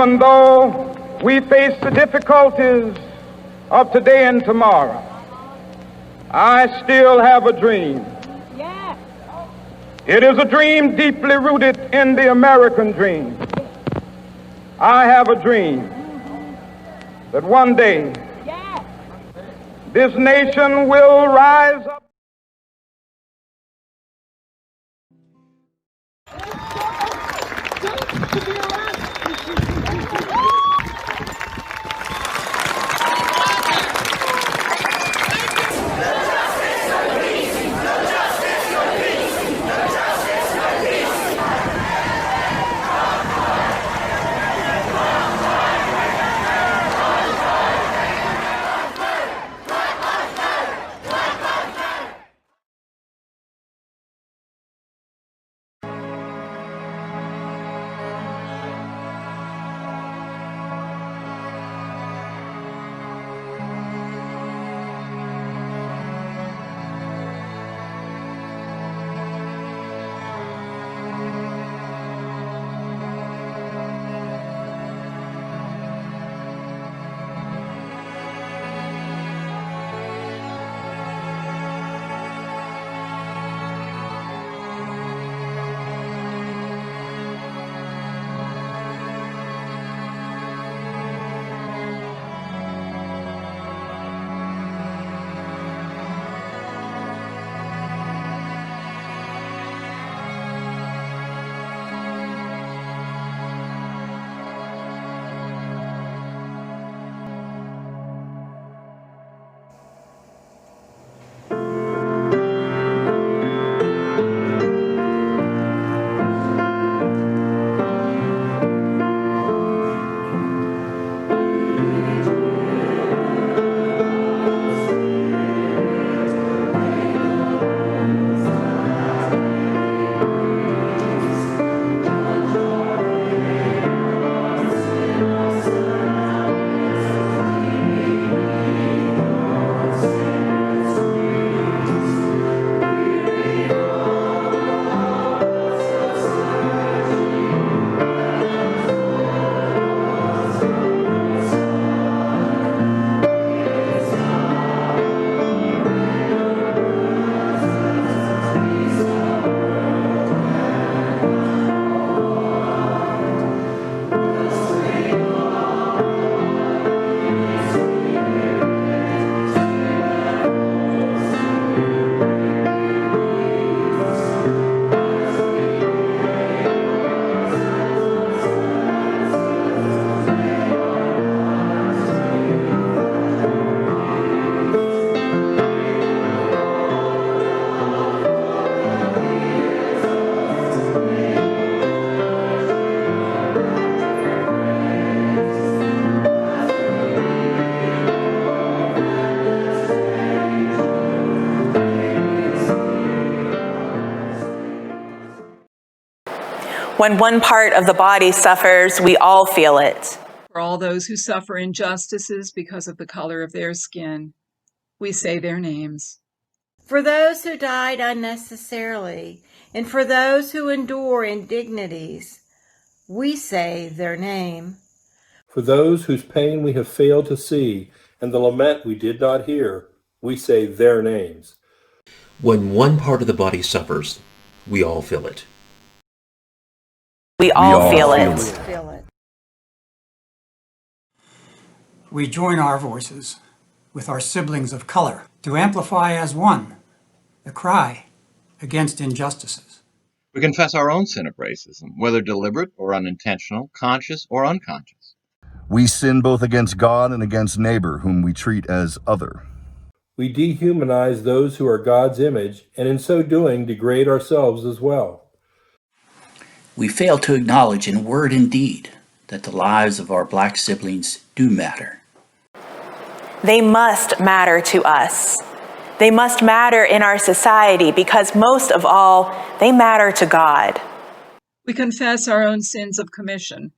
even though we face the difficulties of today and tomorrow, I still have a dream. Yes. It is a dream deeply rooted in the American dream. I have a dream that one day Yes. this nation will rise up. When one part of the body suffers, we all feel it. For all those who suffer injustices because of the color of their skin, we say their names. For those who died unnecessarily, and for those who endure indignities, we say their name. For those whose pain we have failed to see, and the lament we did not hear, we say their names. When one part of the body suffers, we all feel it. We all feel it. We join our voices with our siblings of color to amplify as one the cry against injustices. We confess our own sin of racism, whether deliberate or unintentional, conscious or unconscious. We sin both against God and against neighbor, whom we treat as other. We dehumanize those who are God's image, and in so doing degrade ourselves as well. We fail to acknowledge in word and deed that the lives of our Black siblings do matter. They must matter to us. They must matter in our society because most of all, they matter to God. We confess our own sins of commission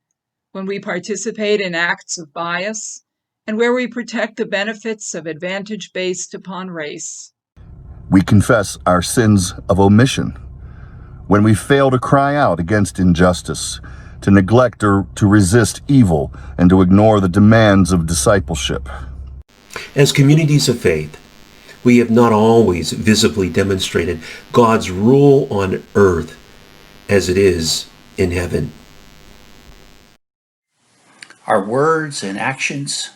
when we participate in acts of bias and where we protect the benefits of advantage based upon race. We confess our sins of omission when we fail to cry out against injustice, to neglect or to resist evil, and to ignore the demands of discipleship. As communities of faith, we have not always visibly demonstrated God's rule on earth as it is in heaven. Our words and actions,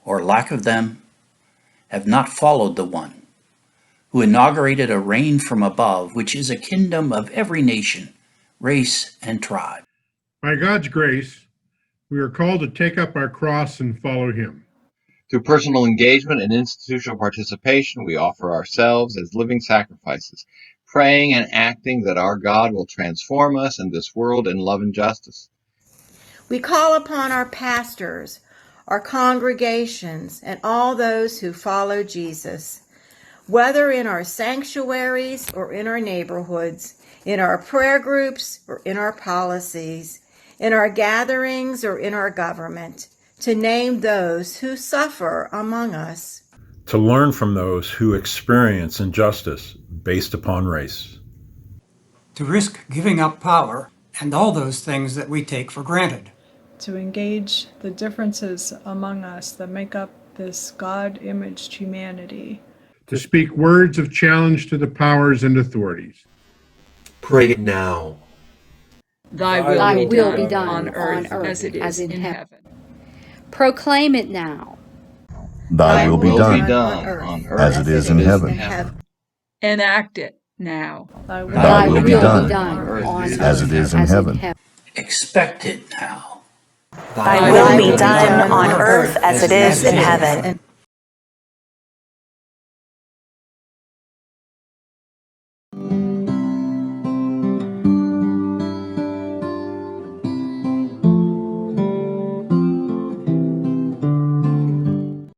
or lack of them, have not followed the one who inaugurated a reign from above, which is a kingdom of every nation, race, and tribe. By God's grace, we are called to take up our cross and follow him. Through personal engagement and institutional participation, we offer ourselves as living sacrifices, praying and acting that our God will transform us and this world in love and justice. We call upon our pastors, our congregations, and all those who follow Jesus, whether in our sanctuaries or in our neighborhoods, in our prayer groups or in our policies, in our gatherings or in our government, to name those who suffer among us. To learn from those who experience injustice based upon race. To risk giving up power and all those things that we take for granted. To engage the differences among us that make up this God-imaged humanity. To speak words of challenge to the powers and authorities. Pray it now. Thy will be done on earth as it is in heaven. Proclaim it now. Thy will be done on earth as it is in heaven. Enact it now. Thy will be done on earth as it is in heaven. Expect it now. Thy will be done on earth as it is in heaven.